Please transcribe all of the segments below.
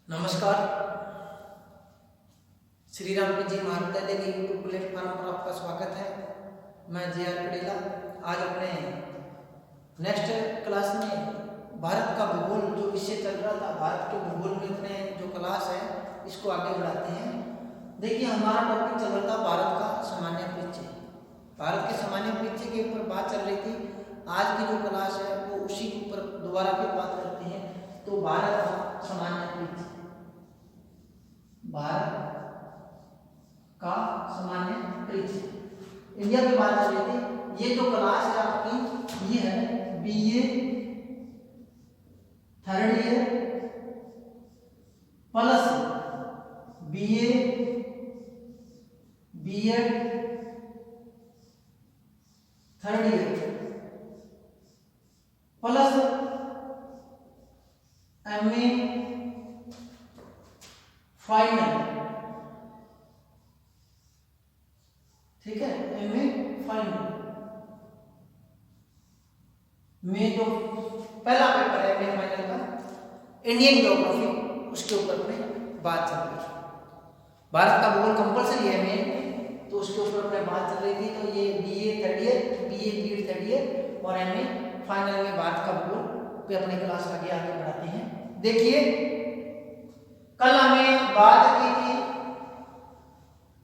नमस्कार। श्री राम जी महाविद्यालय के यूट्यूब प्लेटफॉर्म पर आपका स्वागत है। मैं जे आर पटेला। आज अपने नेक्स्ट क्लास में भारत का भूगोल जो विषय चल रहा था, भारत के भूगोल में अपने जो क्लास है इसको आगे बढ़ाते हैं। देखिए, हमारा टॉपिक चल रहा था भारत का सामान्य परिचय। भारत के सामान्य परिचय के ऊपर बात चल रही थी। आज की जो क्लास है वो उसी के ऊपर दोबारा फिर बात करते हैं। तो भारत का सामान्य परिचय, भारत का सामान्य परिचय, इंडिया की बात कर रही थी। ये जो क्लास है आपकी, ये है BA third year plus BA BEd third year plus MA final. ठीक है, एमए फाइनल में जो पहला पेपर है एमए फाइनल का इंडियन ज्योग्राफी, उसके ऊपर में बात चल रही है। भारत का भूगोल कंपलसरी है एमए, तो उसके ऊपर में बात चल रही थी। तो ये BA third year, BA BEd third year और एमए फाइनल में भारत का भूगोल पे अपने क्लास आगे बढ़ाते हैं। देखिए, कल हमें बात की थी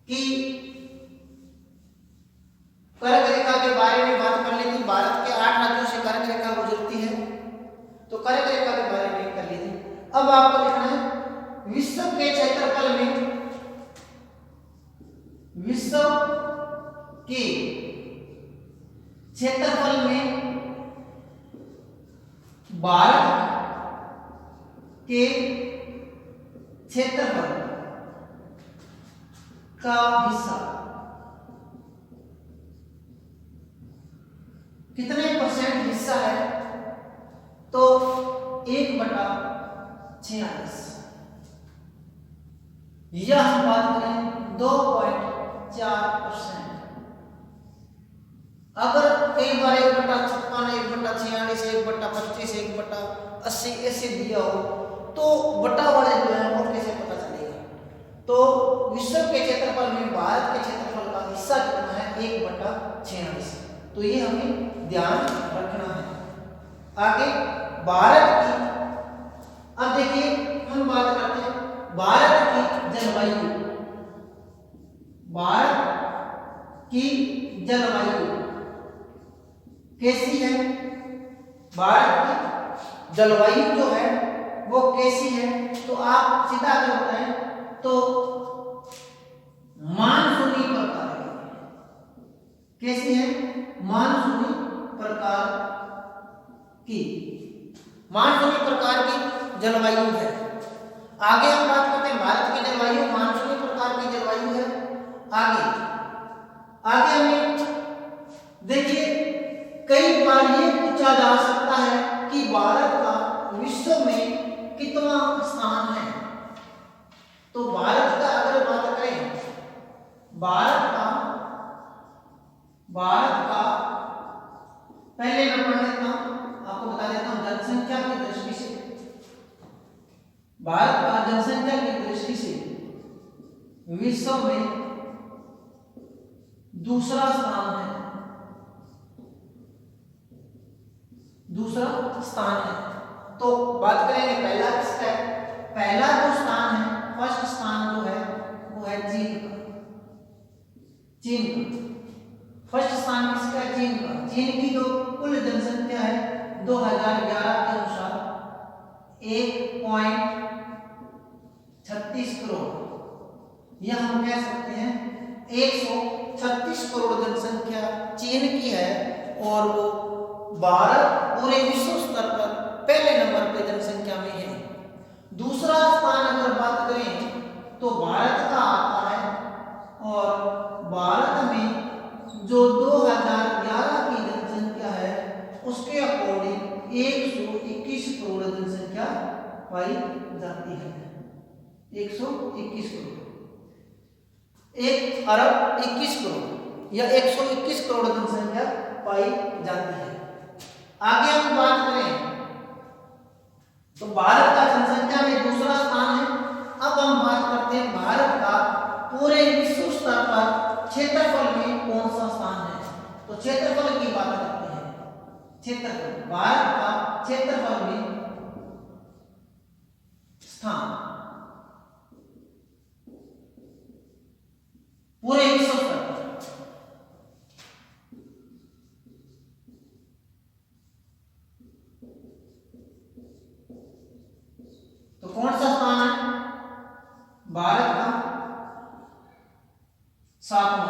कि कर्क रेखा के बारे में बात कर ली थी। भारत के 8 राज्यों से कर्क रेखा गुजरती है, तो कर्क रेखा के बारे में कर ली थी। अब आपको लिखना है विश्व के क्षेत्रफल में, विश्व के क्षेत्रफल में भारत के क्षेत्रफल का हिस्सा कितने परसेंट हिस्सा है? तो 1/46। यह हम बात करें 2.4%। अगर कई बार 1/56, 1/46, 1/25, 1/80 ऐसे दिया हो तो बटा वाले जो है वो कैसे पता चलेगा? तो विश्व के क्षेत्रफल में भारत के क्षेत्रफल का हिस्सा कितना है? 1/46। तो ये हमें ध्यान रखना है। आगे भारत की, अब देखिए हम बात करते हैं भारत की जलवायु। भारत की जलवायु कैसी है? भारत की जलवायु जो है वो कैसी है? तो आप सीधा अगर बताएं तो मानसूनी प्रकार की। कैसी है? मानसूनी प्रकार की, मानसूनी प्रकार की जलवायु है। आगे हम बात करते हैं भारत की जलवायु मानसूनी प्रकार की जलवायु है। आगे हमें देखिए, कई बार ये पूछा जा सकता है कि भारत का विश्व में कितना स्थान है? तो भारत का अगर बात करें, भारत का पहले मैं पढ़ लेता हूं, आपको बता देता हूं जनसंख्या की दृष्टि से। भारत का जनसंख्या की दृष्टि से विश्व में दूसरा स्थान है, दूसरा स्थान है। तो बात करेंगे पहला किसका है? पहला जो स्थान है, फर्स्ट स्थान जो है वो है चीन का। चीन का फर्स्ट स्थान किसका है? चीन का। चीन की जो कुल जनसंख्या है 2011 के अनुसार 1.36 करोड़, या हम कह सकते हैं 136 करोड़ जनसंख्या चीन की है। और वो भारत पूरे विश्व स्तर पर पहले नंबर पे जनसंख्या में है। दूसरा स्थान अगर बात करें तो भारत का आता है, और भारत में जो 2011 की जनसंख्या है उसके अकॉर्डिंग 121 करोड़ जनसंख्या पाई जाती है। 121 करोड़, 1 अरब 21 करोड़ या 121 करोड़ जनसंख्या पाई जाती है। आगे हम बात करें तो भारत का जनसंख्या में दूसरा स्थान है क्षेत्रफल, भारत का क्षेत्रफल में स्थान पूरे विश्व स्तर पर। तो कौन सा स्थान है? भारत का 7वां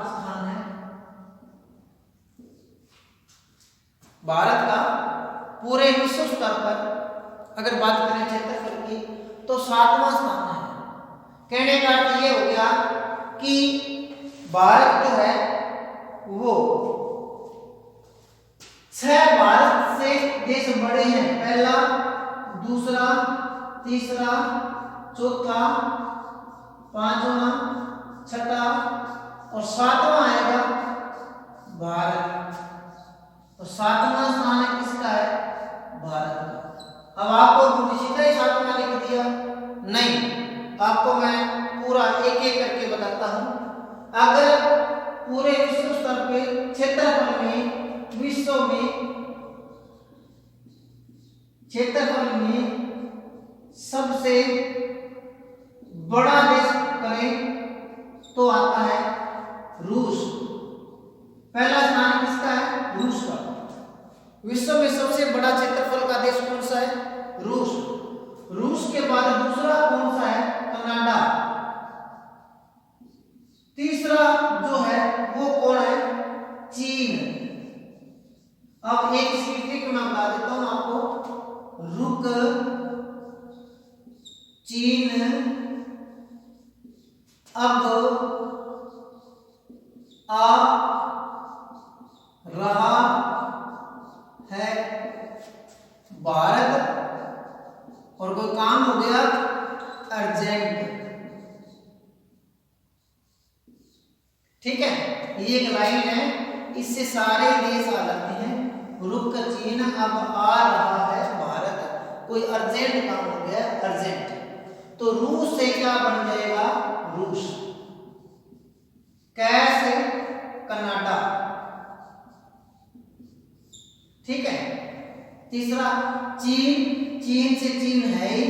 स्थान है। भारत का पूरे विश्व स्तर पर अगर बात करें क्षेत्रफल की तो 7वां स्थान है। कहने का अर्थ ये हो गया कि भारत जो है वो 6 भारत से देश बड़े हैं, पहला, दूसरा, तीसरा, चौथा, 5वां, 6वां और 7वां आएगा भारत। तो 7वां स्थान है किसका है? भारत का। अब आपको सीधा ही 7वां लिख दिया? नहीं, आपको मैं पूरा एक एक करके बताता हूं। अगर पूरे विश्व स्तर पे क्षेत्रफल में, विश्व में क्षेत्रफल में सबसे बड़ा देश करें तो आता है रूस। पहला स्थान किसका है? रूस का। विश्व में सबसे बड़ा क्षेत्रफल का देश कौन सा है? रूस। रूस के बाद दूसरा कौन सा है? कनाडा। तीसरा जो है वो कौन है? चीन। अब एक इसकी ट्रिक मैं बता देता हूं आपको। रुक चीन अब आ रहा है भारत और कोई काम हो गया अर्जेंट। ठीक है, ये एक लाइन है, इससे सारे देश आ जाते हैं। रुक चीन अब आ रहा है भारत, कोई अर्जेंट काम हो गया अर्जेंट। तो रूस से क्या बन जाएगा? रूस। कैसे? कनाडा। ठीक है। तीसरा चीन, चीन से चीन है ही,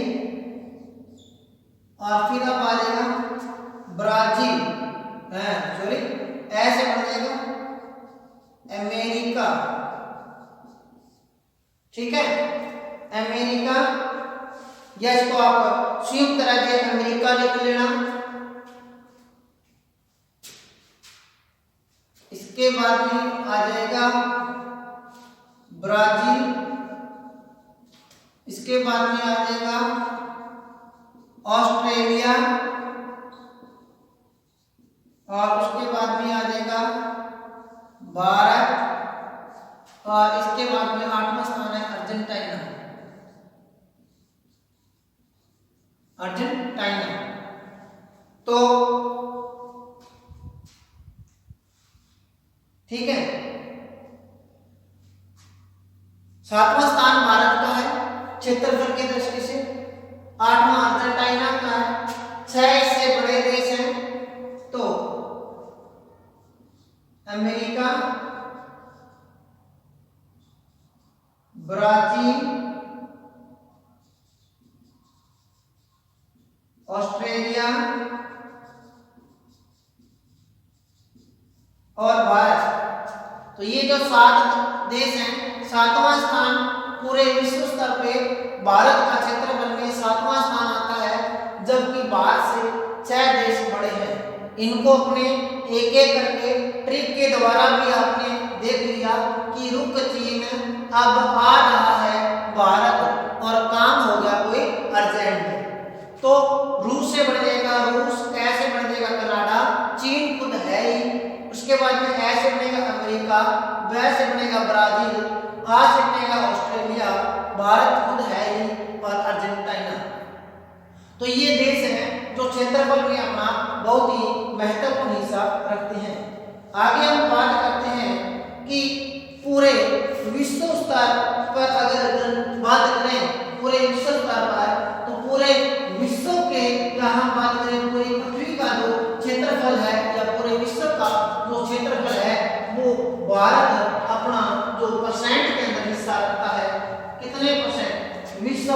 और फिर अब आ जाएगा ब्राजील, सॉरी ऐसे बन जाएगा अमेरिका। ठीक है, अमेरिका, या इसको आप संयुक्त राज्य अमेरिका लिख लेना। इसके बाद में आ जाएगा ब्राजील, इसके बाद में आ जाएगा ऑस्ट्रेलिया, और उसके बाद में आ जाएगा भारत, और इसके बाद में 8वां स्थान है अर्जेंटीना। अर्जेंटीना। तो ठीक है, 7वां स्थान भारत का है क्षेत्रफल की दृष्टि से, 8वां अर्जेंटीना का है, 6 इससे बड़े देश हैं तो अमेरिका, ब्राजील, ऑस्ट्रेलिया और भारत। तो ये जो 7 देश हैं, 7वां स्थान पूरे विश्व स्तर पे भारत का क्षेत्रफल में 7वां स्थान आता है, जबकि बाहर से 6 देश बड़े हैं। इनको अपने एक एक करके ट्रिक के द्वारा भी आपने देख लिया कि रुक चीन अब आ रहा है भारत, और काम हो गया कोई अर्जेंट। तो रूस से बढ़ जाएगा रूस, कैसे बढ़ जाएगा कनाडा, चीन खुद है ही, उसके बाद में ऐसे बनेगा अमेरिका, वैसे बनेगा ब्राजील, आज से बनेगा ऑस्ट्रेलिया, भारत खुद है ही, और अर्जेंटीना। तो ये देश हैं जो क्षेत्रफल में अपना बहुत ही महत्वपूर्ण हिस्सा रखते हैं। आगे हम बात करते हैं कि पूरे विश्व स्तर पर अगर बात करें, पूरे विश्व स्तर पर, तो पूरे विश्व के हम बात करें पूरी पृथ्वी का जो क्षेत्रफल है, या पूरे विश्व का जो क्षेत्रफल है वो भारत अपना जो परसेंट के अंदर हिस्सा रखता है, कितने परसेंट विश्व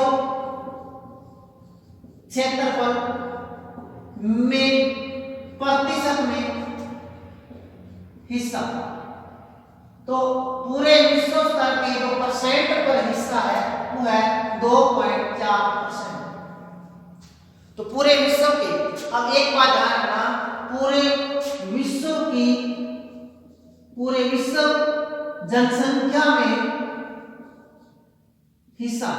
क्षेत्रफल में प्रतिशत में हिस्सा, तो पूरे विश्व स्तर के जो परसेंट पर हिस्सा है वो है 2.4%। तो पूरे विश्व के, अब एक बात ध्यान रखना, पूरे विश्व जनसंख्या में हिस्सा,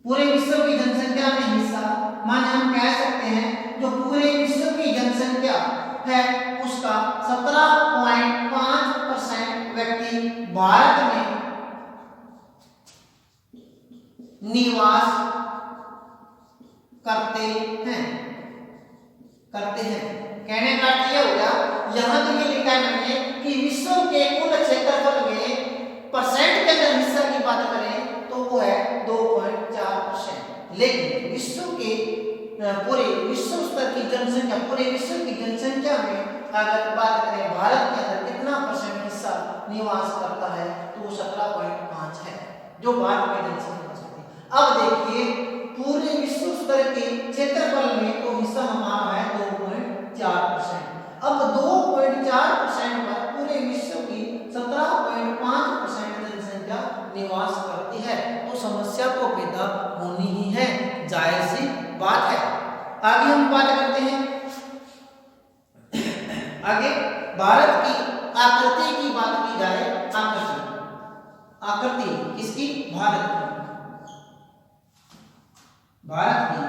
पूरे विश्व की जनसंख्या में हिस्सा माने हम कह सकते हैं जो पूरे विश्व की जनसंख्या है उसका 17.5% व्यक्ति भारत में निवास करते हैं। कहने का अर्थ यह हो गया, यहां तो ये लिखा है मैंने कि विश्व के कुल क्षेत्रफल में परसेंट के अंदर हिस्सा की बात करें तो वो है 2.4%, लेकिन विश्व के पूरे विश्व स्तर की जनसंख्या, पूरे विश्व की जनसंख्या में अगर बात करें भारत के अंदर कितना परसेंट हिस्सा निवास करता है तो वो 17.5 है, जो भारत में जनसंख्या है। अब देखिए पूरे विश्व स्तर के क्षेत्रफल में तो हिस्सा हमारा है 2.4%। अब 2.4% पर पूरे विश्व की 17.5% जनसंख्या निवास करती है, तो समस्या तो पैदा होनी ही है, जायज सी बात है। आगे हम बात करते हैं, आगे भारत की आकृति की बात की जाए। आकृति किसकी? भारत की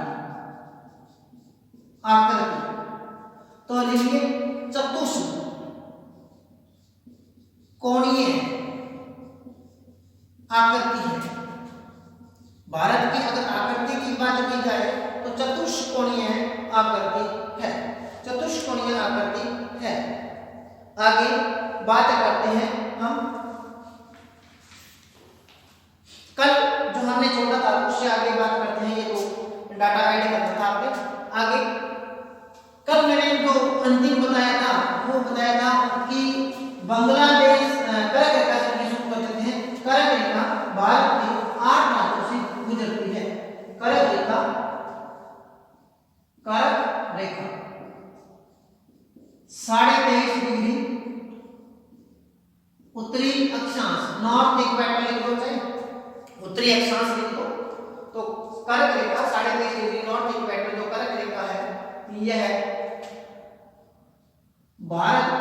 आकृति, तो लिखिए चतुष्कोणीय आकृति है। भारत की अगर आकृति की बात की जाए तो चतुष्कोणीय आकृति है, चतुष्कोणीय आकृति है। आगे बात करते हैं हम, कल जो हमने छोड़ा था उससे आगे बात करते हैं। ये तो डाटा ऐड करना था आपने। आगे कल मैंने जो अंतिम बताया था वो बताया था कि बांग्लादेश कर्क रेखा से शुरू करते हैं। कर्क रेखा भारत के 8 राज्यों से गुजरती है। कर्क रेखा -23.5 डिग्री उत्तरी अक्षांश, नॉर्थ इक्वेटर लिख दो, चाहे उत्तरी अक्षांश लिख दो, तो कर्क रेखा 23.5 डिग्री नॉर्थ इक्वेटर जो कर्क रेखा है यह भारत को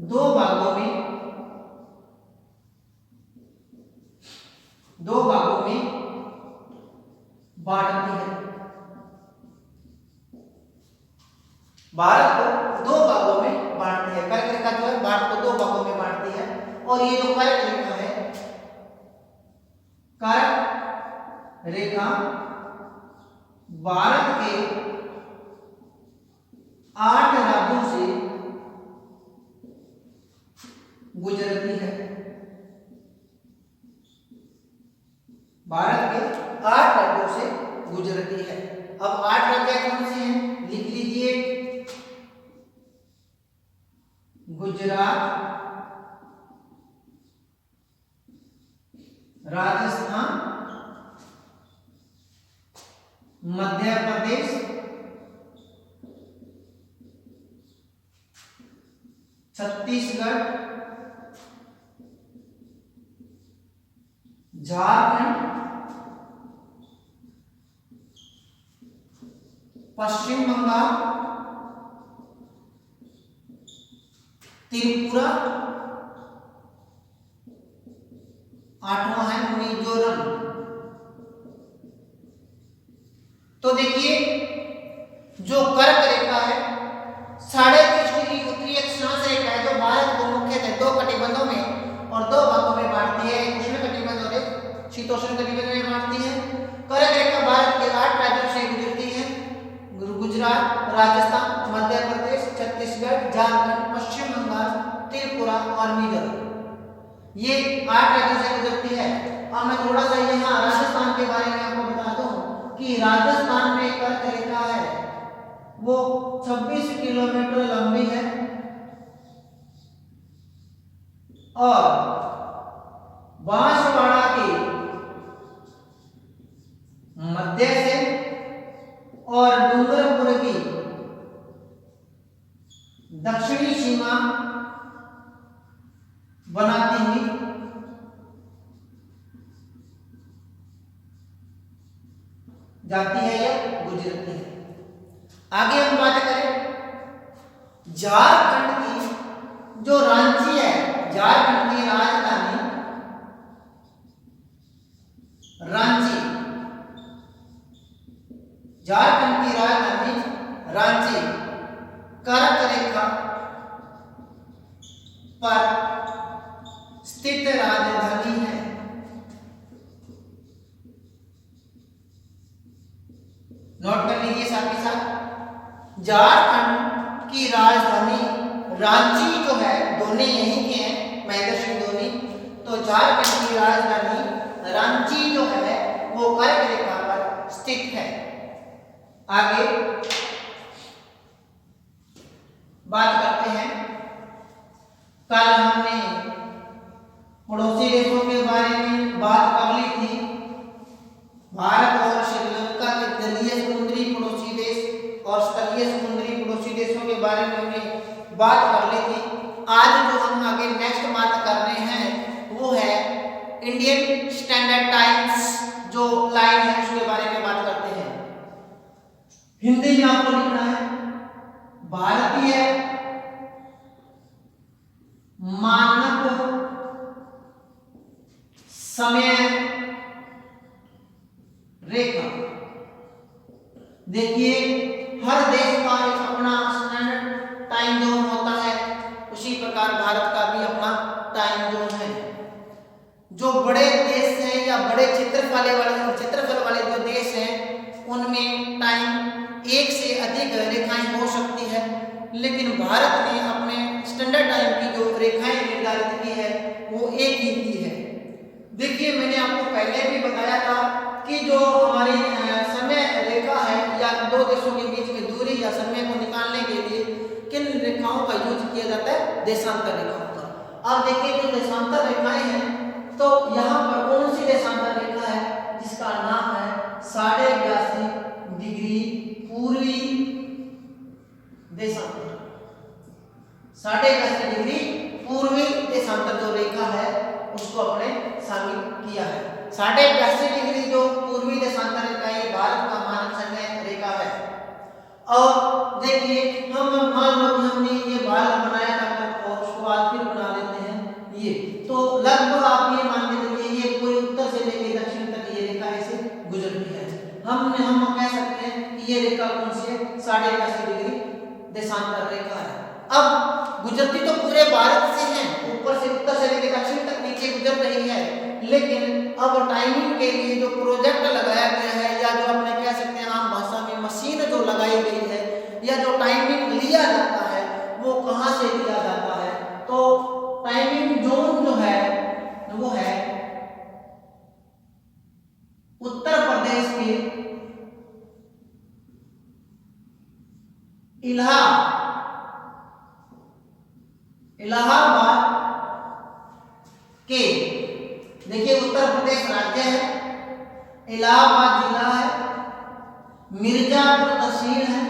दो भागों में बांटती है। भारत को दो भागों में बांटती है। कर्क रेखा जो है भारत को दो भागों में बांटती है, और ये जो कर्क रेखा है, कर्क रेखा भारत के 8 राज्यों से गुजरती है। भारत के 8 राज्यों से गुजरती है। अब 8 राज्य कौन से हैं लिख लीजिए, गुजरात, राजस्थान, मध्य प्रदेश, छत्तीसगढ़, झारखंड, पश्चिम बंगाल, त्रिपुरा, 8वां है मिजोरम। तो देखिए जो कर्क रेखा है 23.5 डिग्री उत्तरी अक्षांश रेखा है, जो भारत को मुख्यतः 2 कटिबंधों में और 2 भागों में बांटती है, एक उष्ण कटिबंध और एक शीतोष्ण कटिबंध में बांटती है। कर्क रेखा भारत के 8 राज्यों से गुजरती है, गुजरात, राजस्थान, मध्य प्रदेश, छत्तीसगढ़, झारखंड, पश्चिम बंगाल, त्रिपुरा और मिजोरम, ये 8 राज्यों से गुजरती है। अब मैं थोड़ा सा यहाँ राजस्थान के बारे में आपको बताता हूँ कि राजस्थान में कर्क रेखा है वो 26 किलोमीटर लंबी है और बांसवाड़ा के मध्य से और डूंगरपुर की दक्षिणी सीमा बनाती हुई जाती है या गुजरती है। आगे हम बात करें झारखंड की जो रांची है, झारखंड की राजधानी रांची, झारखंड की राजधानी रांची कर्क रेखा पर स्थित राजधानी है। नोट कर लीजिए साथ ही साथ, झारखंड की राजधानी रांची जो है, दोनों यहीं के हैं, महेंद्र सिंह धोनी। तो झारखंड की राजधानी रांची जो है वो कर्क रेखा पर स्थित है। आगे बात करते हैं, कल हमने पड़ोसी देशों के बारे में बात कर ली थी। भारत और श्रीलंका के जलीय समुद्री पड़ोसी देश और स्थलीय समुद्री पड़ोसी देशों के बारे में हमने बात कर ली थी। आज जो हम आगे नेक्स्ट बात कर रहे हैं वो है इंडियन स्टैंडर्ड टाइम्स जो लाइन है उसके बारे में बात करते हैं। हिंदी में आपको लिखना है भारतीय मानक समय रेखा। देखिए हर देश का एक अपना स्टैंडर्ड टाइम जोन होता है, उसी प्रकार भारत का भी अपना टाइम जोन है। जो बड़े देश हैं या बड़े क्षेत्रफल वाले जो देश हैं उनमें टाइम एक से अधिक रेखाएं हो सकती है, लेकिन भारत ने अपने स्टैंडर्ड टाइम की जो रेखाएं निर्धारित की है वो एक ही की है। देखिए मैंने आपको पहले भी बताया था कि जो हमारी समय रेखा है या दो देशों के बीच में दूरी या समय को निकालने के लिए किन रेखाओं का यूज किया जाता है, देशांतर रेखाओं का। अब देखिए जो देशांतर रेखाएं हैं तो यहाँ पर कौन सी देशांतर रेखा है जिसका नाम है 82.5 डिग्री पूर्वी देशांतर। 82.5 डिग्री पूर्वी देशांतर जो रेखा है उसको अपने शामिल किया है। 82.5 डिग्री जो पूर्वी देशांतर रेखा है भारत का मानक समय रेखा है। और देखिए हम मान लो कि हमने ये बाल बनाया था और उसको आज फिर बना लेते हैं ये, तो लगभग आप ये मान के चलिए ये पूरे उत्तर से लेकर दक्षिण तक ये रेखा ऐसे गुजरती है। हम कह सकते हैं कि ये रेखा कौन सी है, 82.5 डिग्री देशांतर रेखा है। अब गुजरती तो पूरे भारत से है, ऊपर से उत्तर से लेकर दक्षिण तक नीचे गुजर रही है, लेकिन अब टाइमिंग के लिए जो प्रोजेक्ट लगाया गया है या जो अपने कह सकते हैं आम भाषा में मशीन जो लगाई गई है या जो टाइमिंग लिया जाता है वो कहाँ से लिया जाता है, तो टाइमिंग जोन जो है वो है उत्तर प्रदेश के इलाहाबाद के, देखिए उत्तर प्रदेश राज्य है, इलाहाबाद जिला है, मिर्जापुर तहसील है,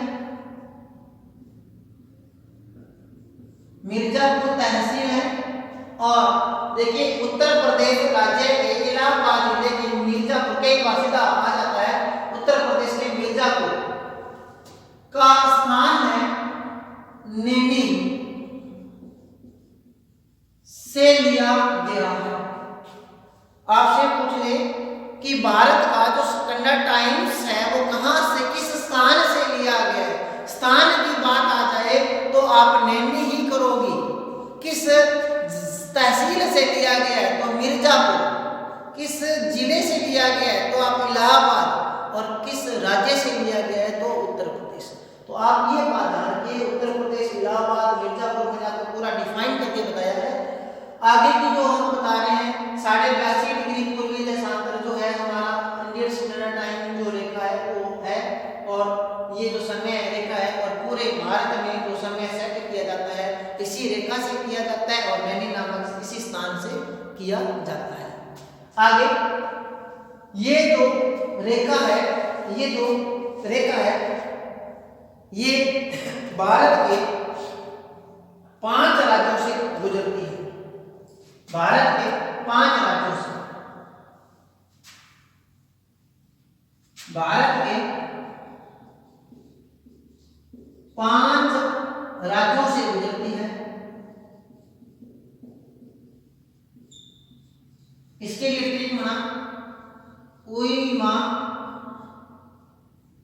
मिर्जापुर तहसील है। और देखिए उत्तर प्रदेश राज्य के इलाहाबाद जिले के मिर्जापुर के वासिंदा आ जाता है उत्तर प्रदेश के मिर्जापुर का स्थान है नैनी से लिया गया है। आपसे पूछ ले कि भारत का जो स्टैंडर्ड टाइम्स है वो कहां से किस स्थान से लिया गया है। स्थान की बात आ जाए तो आप नैनी ही करोगी। किस तहसील से लिया गया है तो मिर्जापुर, किस जिले से लिया गया है तो आप इलाहाबाद, और किस राज्य से लिया गया है तो उत्तर प्रदेश। तो आप ये बात ध्यान रखिए, उत्तर प्रदेश इलाहाबाद मिर्जापुर मैंने आपको पूरा डिफाइन करके बताया है। आगे की जो हम बता रहे हैं 82.5 डिग्री पूर्वी देशांतर जो है हमारा इंडियन स्टैंडर्ड टाइम जो रेखा है वो है, और ये जो समय रेखा है और पूरे भारत में जो समय सेट किया जाता है इसी रेखा से किया जाता है और नैनी नामक इसी स्थान से किया जाता है। आगे ये जो रेखा है, ये जो रेखा है ये भारत के 5 राज्यों से गुजरती है। भारत के 5 राज्यों से, भारत के 5 राज्यों से गुजरती है। इसके लिए ट्रिक बना, कोई मां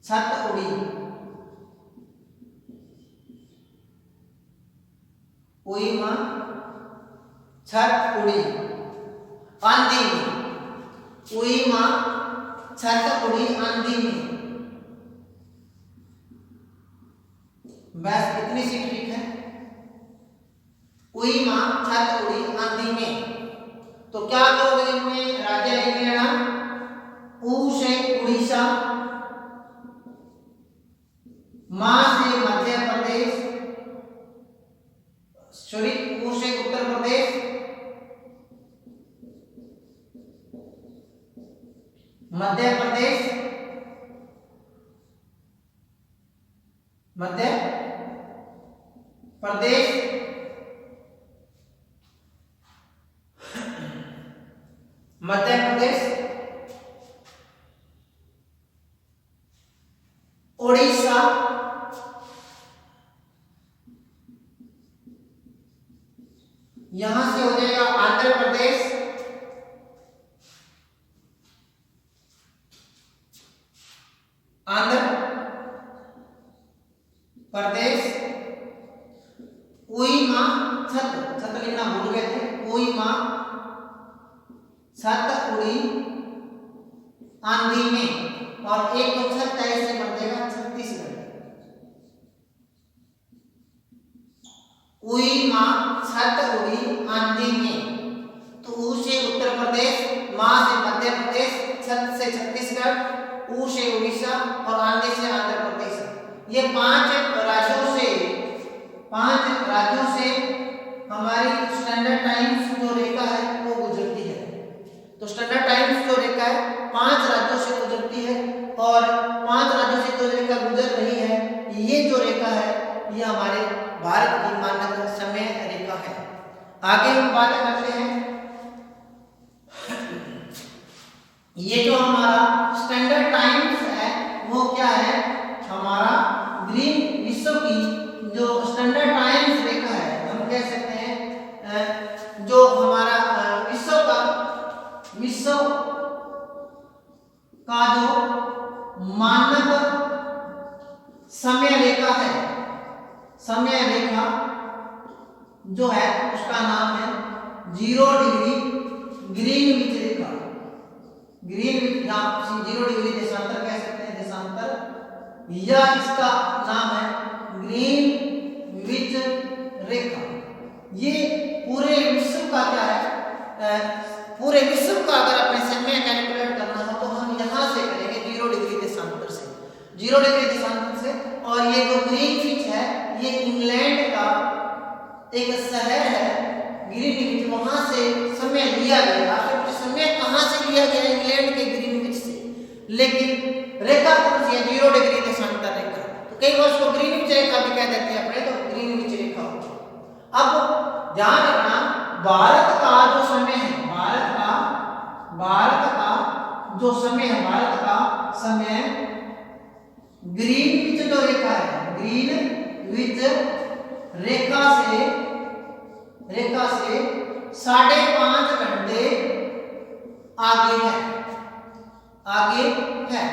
छत उड़ी, कोई मां छत उड़ी आंधी में, कोई मां छत उड़ी आंधी में। बस इतनी सी ट्रिक है, कोई मां छत उड़ी आंधी में। तो क्या करोगे इनमें राज्य लिख लेना, ऊ से उड़ीसा, मां से मध्य प्रदेश, सॉरी ऊ से उत्तर प्रदेश, मध्य प्रदेश, मध्य प्रदेश, मध्य प्रदेश, उड़ीसा, यहां से हो जाएगा आंध्र प्रदेश, आंध्र प्रदेश, कोई मां छत, छत लिखना भूल गए थे, कोई मां छत उड़ी आंधी में, और एक तो छत ऐसे बन जाएगा छत्तीसगढ़, कोई मां छत उड़ी आंधी में। तो ऊ से उत्तर प्रदेश, मां से मध्य प्रदेश, छत से छत्तीसगढ़, ऊ से उड़ीसा और आंधी से आंध्र प्रदेश। ये 5 राज्यों से, 5 राज्यों से हमारी स्टैंडर्ड टाइम्स जो रेखा है वो गुजरती है। तो स्टैंडर्ड टाइम्स जो रेखा है 5 राज्यों से गुजरती है, और 5 राज्यों से जो रेखा गुजर रही है, ये जो रेखा है ये हमारे भारत की मानक समय रेखा है। आगे हम बात करते हैं, ये जो हमारा स्टैंडर्ड टाइम्स है वो क्या है, हमारा ग्रीन विश्व की जो स्टैंडर्ड टाइम्स रेखा है, हम कह सकते हैं जो हमारा विश्व का जो मानक समय रेखा है, समय रेखा जो है उसका नाम है 0 डिग्री ग्रीनविच रेखा। ग्रीनविच, यहाँ 0 डिग्री देशांतर कह सकते हैं, देशांतर, या इसका नाम है ग्रीनविच रेखा। ये पूरे विश्व का क्या है, पूरे विश्व का अगर अपने समय कैलकुलेट करना हो तो हम यहाँ से करेंगे 0 डिग्री देशांतर से, 0 डिग्री देशांतर से। और ये जो ग्रीनविच है ये इंग्लैंड का एक शहर है ग्रीनविच, वहां से समय लिया गया। आखिर समय कहाँ से लिया गया, इंग्लैंड के ग्रीनविच से, लेकिन रेखा कौन सी है, 0 डिग्री देशांतर रेखा। तो कई बार उसको ग्रीनविच रेखा भी कह देते हैं अपने, तो ग्रीनविच रेखा। अब ध्यान रखना, भारत का जो समय है, भारत का जो समय है, भारत का समय ग्रीनविच जो रेखा है, ग्रीनविच रेखा से 5.5 घंटे आगे है, आगे है।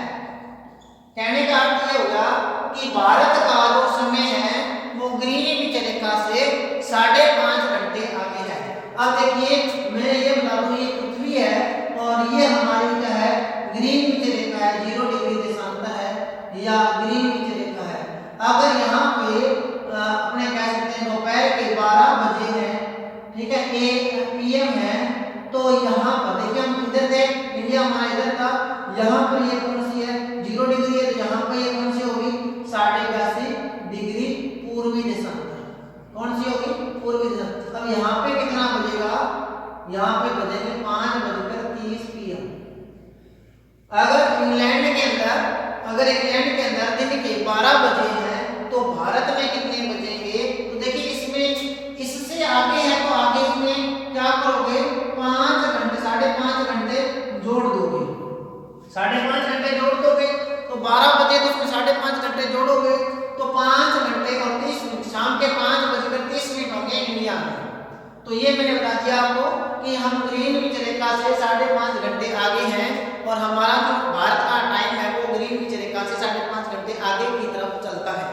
कहने का अर्थ ये होगा कि भारत का जो समय है वो ग्रीनविच रेखा से 5.5 घंटे आगे है। अब देखिए मैं ये बता दूं, ये पृथ्वी है और ये हमारी क्या है, ग्रीनविच रेखा है, 0 डिग्री देशांतर है या ग्रीनविच रेखा है। अगर यहाँ पे अपने कह सकते हैं दोपहर के 12 बजे हैं, ठीक है, PM है, तो यहाँ पर देखिए हम इधर थे, इंडिया हमारा इधर था, यहाँ पर ये कौन सी है, 0 डिग्री है, तो यहाँ पर ये कौन सी होगी, 82.5 डिग्री पूर्वी देशांतर। कौन सी होगी, यहाँ पे बजेंगे 5:30 PM। अगर इंग्लैंड के अंदर दिन के 12 बजे हैं तो भारत में कितने बजेंगे? तो देखिए इसमें इससे आगे है तो आगे इसमें क्या करोगे? 5 घंटे 5.5 घंटे जोड़ दोगे। 5.5 घंटे जोड़ दोगे तो 12 बजे तो उसमें 5.5 घंटे जोड़ोगे तो 5 घंटे और 30 मिनट, शाम के 5:30 होंगे इंडिया में। तो ये मैंने बता दिया आपको कि हम ग्रीनविच रेखा से 5.5 घंटे आगे हैं और हमारा जो भारत का टाइम है वो ग्रीनविच रेखा से 5.5 घंटे आगे की तरफ चलता है।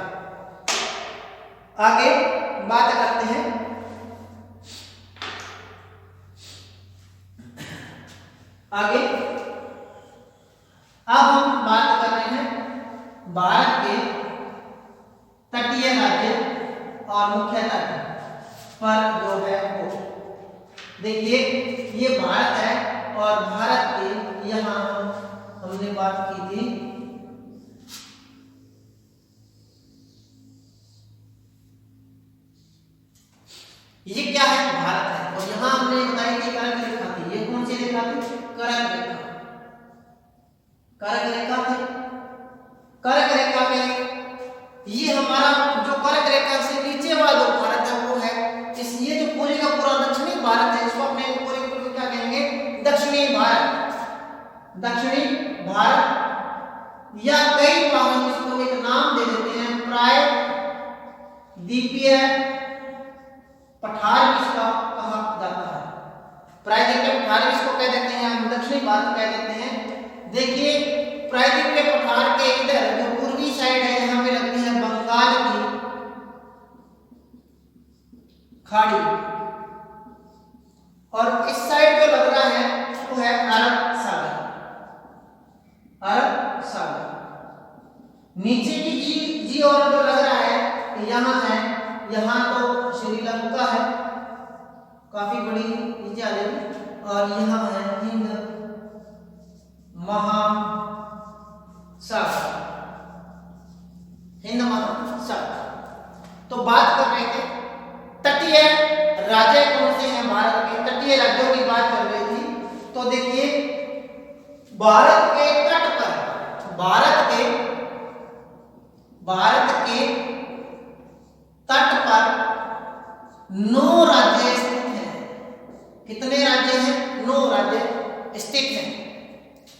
आगे बात करते हैं आगे। अब हम बात कर रहे हैं भारत के तटीय राज्य और मुख्य तट पर जो है वो देखिए ये भारत है और भारत के यहाँ हमने बात की थी ये क्या है? भारत है। और यहाँ हमने बताई थी कर्क रेखा थी। ये कौन सी रेखा थी? कर्क रेखा। कर्क रेखा थी। कर्क रेखा में ये हमारा जो कर्क रेखा से नीचे वाला जो भारत है वो है ये जो पूरे का पूरा दक्षिणी भारत है इसको अपने पूरे को क्या कहेंगे? दक्षिणी भारत। दक्षिणी भारत या कई बार हम इसको एक नाम दे देते हैं प्राय द्वीपीय पठार भी इसका कहा जाता है। प्रायद्वीपीय पठार इसको कह देते हैं, हम दक्षिणी भारत कह देते हैं। देखिए प्रायद्वीपीय पठार के इधर जो पूर्वी साइड है यहाँ पे लगती है बंगाल की खाड़ी और इस साइड जो लग रहा है वो है अरब सागर। अरब सागर नीचे की जी और जो लग रहा है यहाँ है, यहाँ तो श्रीलंका है काफी बड़ी नीचे आ जाएगी और यहाँ है हिंद महासागर। हिंद महासागर। तो बात कर रहे थे तटीय राज्य कौन से हैं भारत के? तटीय राज्यों की बात कर रही थी। तो देखिए भारत के तट पर भारत के तट पर 9 राज्य स्थित हैं। कितने राज्य हैं? 9 राज्य स्थित हैं।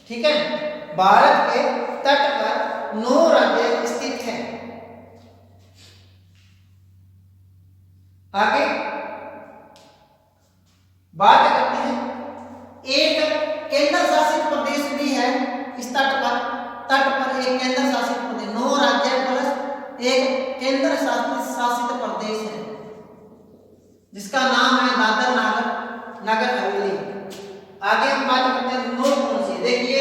ठीक है, भारत के तट पर 9 राज्य स्थित हैं। आगे बात करते हैं एक केंद्र शासित प्रदेश भी है इस तट पर एक केंद्र शासित प्रदेश, 9 राज्य प्लस एक केंद्र शासित प्रदेश है जिसका नाम है दादर नगर हवेली। आगे हम बात करते हैं 9 कौन सी। देखिए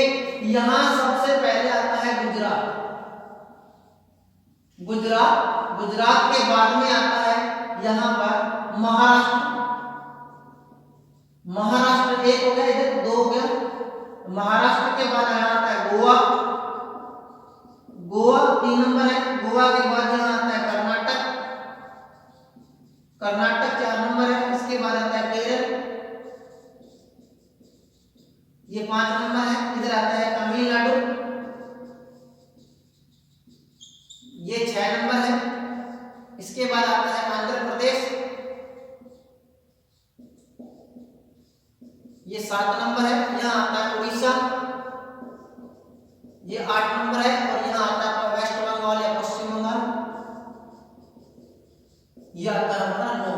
यहां सबसे पहले आता है गुजरात के बाद में आता है यहाँ पर महाराष्ट्र एक हो गया, इधर 2 हो गया। महाराष्ट्र के बाद यहाँ आता है गोवा 3 नंबर है। गोवा के बाद यहाँ आता है कर्नाटक 4 नंबर है। इसके बाद आता है केरल, ये 5 नंबर है। इधर आता है तमिलनाडु, ये 6 नंबर है। इसके बाद आता है आंध्र प्रदेश, ये 7 नंबर है। यहाँ आता है उड़ीसा, ये 8 नंबर है। और यहाँ आता है वेस्ट बंगाल या पश्चिम बंगाल, ये आता है हमारा 9।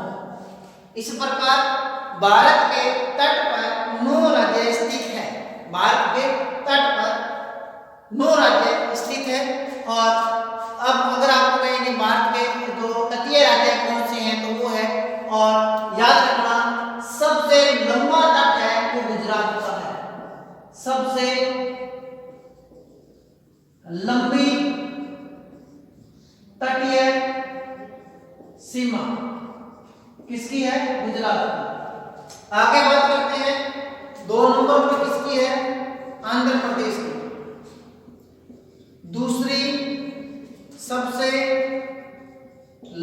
इस प्रकार भारत के तट पर 9 राज्य स्थित है। भारत के तट पर 9 राज्य स्थित है। और अब अगर आपको कहें कि भारत के जो तटीय राज्य कौन से हैं तो वो है, और याद रखना सबसे लंबा तट है वो गुजरात का है। सबसे लंबी तटीय सीमा किसकी है? गुजरात की। आगे बात करते हैं 2 नंबर पर किसकी है? आंध्र प्रदेश की। दूसरी सबसे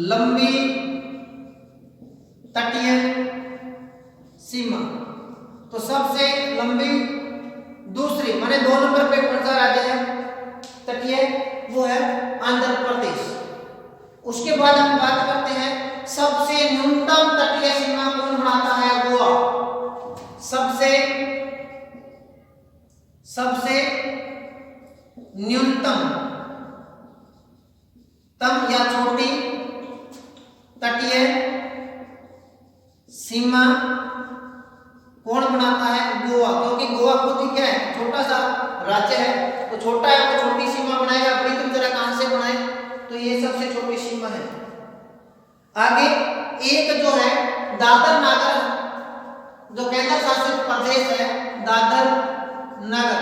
लंबी तटीय सीमा तो सबसे लंबी दूसरी माने 2 नंबर पे कौन सा राज्य है तटीय, वो है आंध्र प्रदेश। उसके बाद हम बात करते हैं सबसे न्यूनतम तटीय सीमा कौन बनाता है, गोवा। सबसे न्यूनतम या छोटी तटीय सीमा कौन बनाता है, गोवा। क्योंकि गोवा खुद ही क्या है, छोटा सा राज्य है, तो छोटा है तो छोटी सीमा बनाएगा, बड़ी तुम जरा कहां से बनाए, तो ये सबसे छोटी सीमा है। आगे एक जो है दादर नगर, जो केंद्र शासित प्रदेश है दादर नगर,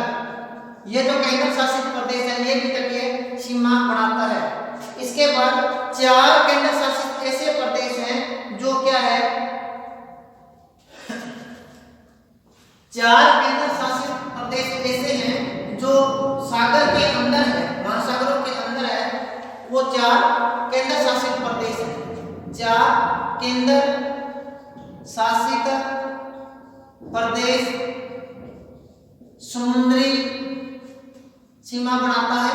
ये जो केंद्र शासित प्रदेश है ये भी तटीय सीमा बनाता है। इसके बाद 4 केंद्र शासित ऐसे प्रदेश हैं जो क्या है, 4 केंद्र शासित प्रदेश ऐसे हैं जो सागर के अंदर है, महासागरों के अंदर है, वो 4 केंद्र शासित प्रदेश हैं। 4 केंद्र शासित प्रदेश समुद्री सीमा बनाता है,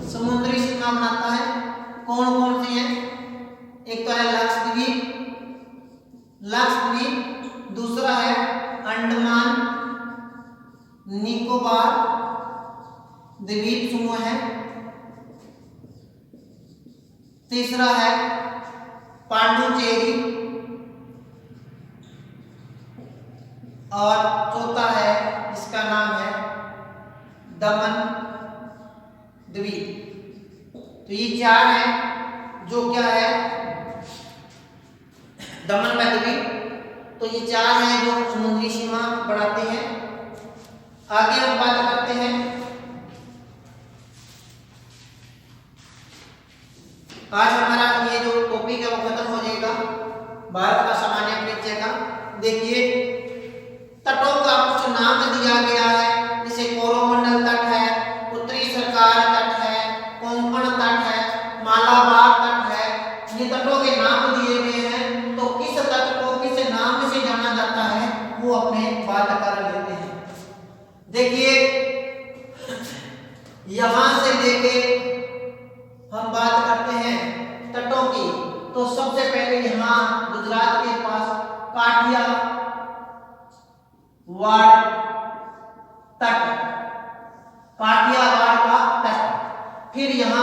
समुद्री सीमा बनाता है। कौन कौन से हैं, एक तो है लक्षद्वीप, दूसरा है अंडमान निकोबार द्वीप समूह है, तीसरा है पांडुचेरी और चौथा है जिसका नाम है दमन द्वीप। तो ये 4 है जो क्या है दमन में द्वीप, तो ये 4 हैं जो समुद्री सीमा बढ़ाते हैं। आगे हम बात करते हैं आज हमारा ये जो टॉपिक है वो खत्म हो जाएगा भारत का सामान्य परिचय का। देखिए तटों का कुछ नाम दिया गया है, जैसे कोरोमंडल तट है, उत्तरी सरकार तट है, कोंकण तट है, मालाबार तट है। ये तटों के नाम दिए गए हैं, तो किस तट को किस नाम से जाना जाता है वो अपने बात कर लेते हैं। देखिए यहां से लेके हम बात करते हैं तटों की, तो सबसे पहले यहाँ गुजरात के पास काठियावाड़ तट, काठियावाड़ का तट, फिर यहाँ